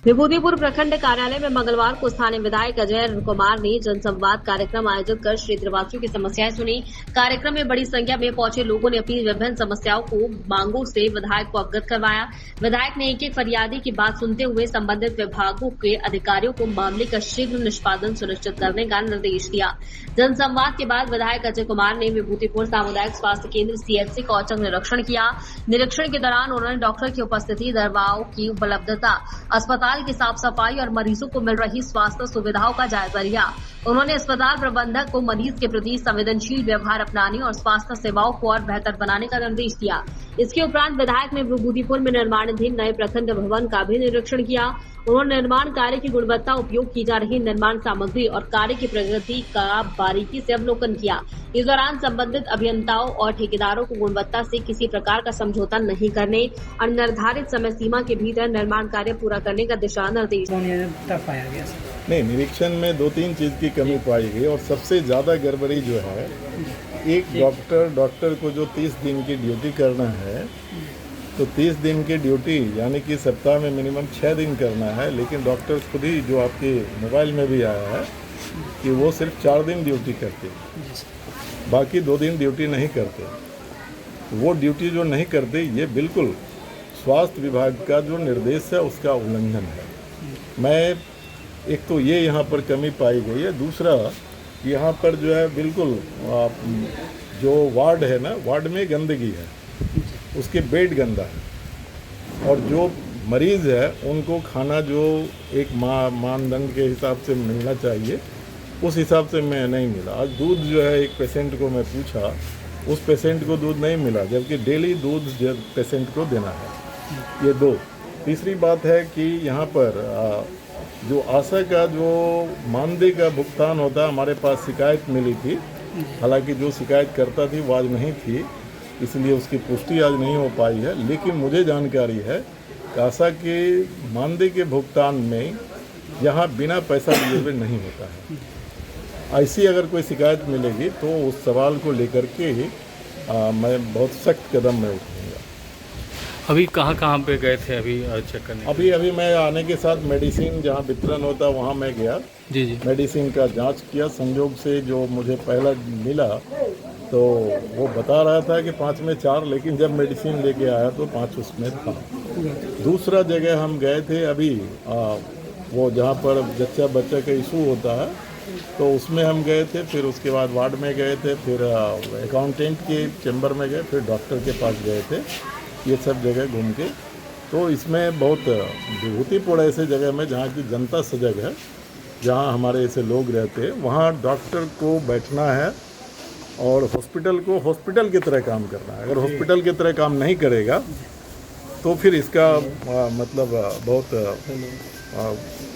विभूतिपुर प्रखंड कार्यालय में मंगलवार को स्थानीय विधायक अजय कुमार ने जनसंवाद कार्यक्रम आयोजित कर क्षेत्रवासियों की समस्याएं सुनी। कार्यक्रम में बड़ी संख्या में पहुंचे लोगों ने अपनी विभिन्न समस्याओं को मांगों से विधायक को अवगत करवाया। विधायक ने एक एक फरियादी की बात सुनते हुए संबंधित विभागों के अधिकारियों को मामले का शीघ्र निष्पादन सुनिश्चित करने का निर्देश दिया। जनसंवाद के बाद विधायक अजय कुमार ने विभूतिपुर सामुदायिक स्वास्थ्य केंद्र सीएचसी का औचक निरीक्षण किया। निरीक्षण के दौरान उन्होंने डॉक्टर की उपस्थिति, दवाओं की उपलब्धता, अस्पताल की साफ सफाई और मरीजों को मिल रही स्वास्थ्य सुविधाओं का जायजा लिया। उन्होंने अस्पताल प्रबंधक को मरीज के प्रति संवेदनशील व्यवहार अपनाने और स्वास्थ्य सेवाओं को और बेहतर बनाने का निर्देश दिया। इसके उपरांत विधायक ने विभूतिपुर में निर्माणाधीन नए प्रखंड भवन का भी निरीक्षण किया। उन्होंने निर्माण कार्य की गुणवत्ता, उपयोग की जा रही निर्माण सामग्री और कार्य की प्रगति का बारीकी से अवलोकन किया। इस दौरान संबंधित अभियंताओं और ठेकेदारों को गुणवत्ता से किसी प्रकार का समझौता नहीं करने और निर्धारित समय सीमा के भीतर निर्माण कार्य पूरा करने का दिशा निर्देश पाया गया। नहीं, निरीक्षण में 2-3 चीज की कमी पाई गई और सबसे ज्यादा गड़बड़ी जो है, एक डॉक्टर को जो 30 दिन की ड्यूटी करना है, तो 30 दिन की ड्यूटी यानी कि सप्ताह में मिनिमम 6 दिन करना है, लेकिन डॉक्टर खुद ही जो आपके मोबाइल में भी आया है कि वो सिर्फ 4 दिन ड्यूटी करते, बाकी 2 दिन ड्यूटी नहीं करते। वो ड्यूटी जो नहीं करते, ये बिल्कुल स्वास्थ्य विभाग का जो निर्देश है उसका उल्लंघन है। मैं एक तो ये यहाँ पर कमी पाई गई है, दूसरा यहाँ पर जो है बिल्कुल जो वार्ड है ना, वार्ड में गंदगी है, उसके बेड गंदा है और जो मरीज़ है उनको खाना जो एक मानदंड के हिसाब से मिलना चाहिए उस हिसाब से मैं नहीं मिला। आज दूध जो है, एक पेशेंट को मैं पूछा, उस पेशेंट को दूध नहीं मिला, जबकि डेली दूध पेशेंट को देना है। ये 2। तीसरी बात है कि यहाँ पर जो आशा का जो मानदेय का भुगतान होता है, हमारे पास शिकायत मिली थी, हालांकि जो शिकायत करता थी वो आज नहीं थी, इसलिए उसकी पुष्टि आज नहीं हो पाई है। लेकिन मुझे जानकारी है कि आशा के मानदेय के भुगतान में यहाँ बिना पैसा लिए हुए नहीं होता है। ऐसी अगर कोई शिकायत मिलेगी तो उस सवाल को लेकर के मैं बहुत सख्त कदम में उठाऊंगा। अभी कहाँ पे गए थे अभी चेक करने? अभी मैं आने के साथ मेडिसिन जहाँ वितरण होता है वहाँ मैं गया। जी। मेडिसिन का जांच किया। संयोग से जो मुझे पहला मिला तो वो बता रहा था कि 5 में 4, लेकिन जब मेडिसिन लेके आया तो 5 उसमें था। दूसरा जगह हम गए थे अभी, वो जहाँ पर जच्चा बच्चा का इशू होता है, तो उसमें हम गए थे। फिर उसके बाद वार्ड में गए थे, फिर अकाउंटेंट के चैम्बर में गए, फिर डॉक्टर के पास गए थे। ये सब जगह घूम के, तो इसमें बहुत विभूतिपुर ऐसे जगह में जहाँ की जनता सजग है, जहाँ हमारे ऐसे लोग रहते हैं, वहाँ डॉक्टर को बैठना है और हॉस्पिटल को हॉस्पिटल की तरह काम करना है। अगर हॉस्पिटल की तरह काम नहीं करेगा तो फिर इसका मतलब बहुत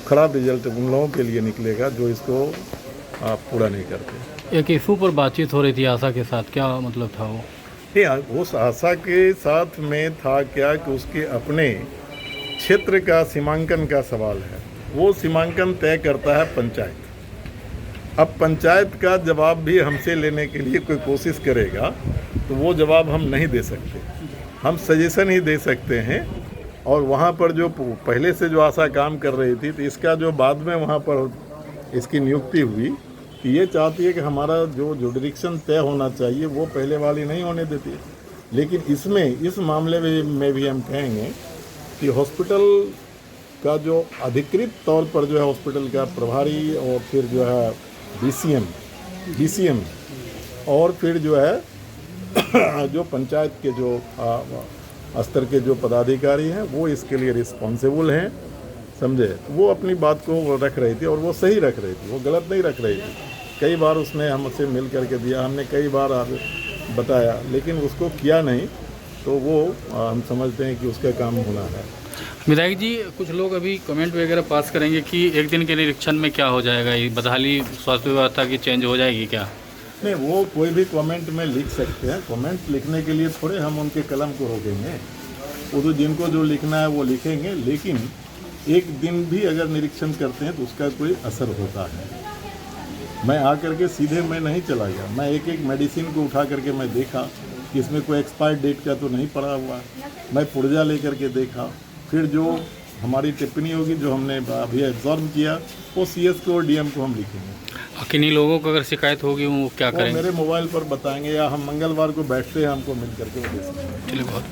ख़राब रिजल्ट उन लोगों के लिए निकलेगा जो इसको पूरा नहीं करते। एक इशू पर बातचीत हो रही थी आशा के साथ, क्या मतलब था वो? उस आशा के साथ में था क्या कि उसके अपने क्षेत्र का सीमांकन का सवाल है। वो सीमांकन तय करता है पंचायत। अब पंचायत का जवाब भी हमसे लेने के लिए कोई कोशिश करेगा तो वो जवाब हम नहीं दे सकते, हम सजेशन ही दे सकते हैं। और वहाँ पर जो पहले से जो आशा काम कर रही थी, तो इसका जो बाद में वहाँ पर इसकी नियुक्ति हुई, ये चाहती है कि हमारा जो जुडिक्शन तय होना चाहिए वो पहले वाली नहीं होने देती है। लेकिन इस मामले में भी हम कहेंगे कि हॉस्पिटल का जो अधिकृत तौर पर जो है हॉस्पिटल का प्रभारी और फिर जो है DCM और फिर जो है जो पंचायत के जो स्तर के जो पदाधिकारी हैं वो इसके लिए रिस्पॉन्सिबल हैं, समझे। वो अपनी बात को रख रही थी और वो सही रख रही थी, वो गलत नहीं रख रही थी। कई बार उसने हमसे मिल करके दिया, हमने कई बार बताया, लेकिन उसको किया नहीं, तो वो हम समझते हैं कि उसका काम होना है। विधायक जी, कुछ लोग अभी कमेंट वगैरह पास करेंगे कि एक दिन के निरीक्षण में क्या हो जाएगा, ये बदहाली स्वास्थ्य व्यवस्था की चेंज हो जाएगी क्या? नहीं, वो कोई भी कमेंट में लिख सकते हैं। कमेंट लिखने के लिए थोड़े हम उनके कलम को रोकेंगे, वो तो जिनको जो लिखना है वो लिखेंगे। लेकिन एक दिन भी अगर निरीक्षण करते हैं तो उसका कोई असर होता है। मैं आकर के सीधे मैं नहीं चला गया, मैं एक एक मेडिसिन को उठा करके मैं देखा कि इसमें कोई एक्सपायर डेट का तो नहीं पड़ा हुआ। मैं पुर्जा लेकर के देखा, फिर जो हमारी टिप्पणी होगी जो हमने अभी एब्जॉर्व किया, वो सीएस को और डीएम को हम लिखेंगे। किन्हीं लोगों को अगर शिकायत होगी वो क्या वो करेंगे? मेरे मोबाइल पर बताएंगे या हम मंगलवार को बैठते हैं, हमको मिल करके वो दे सकते हैं। चलिए बहुत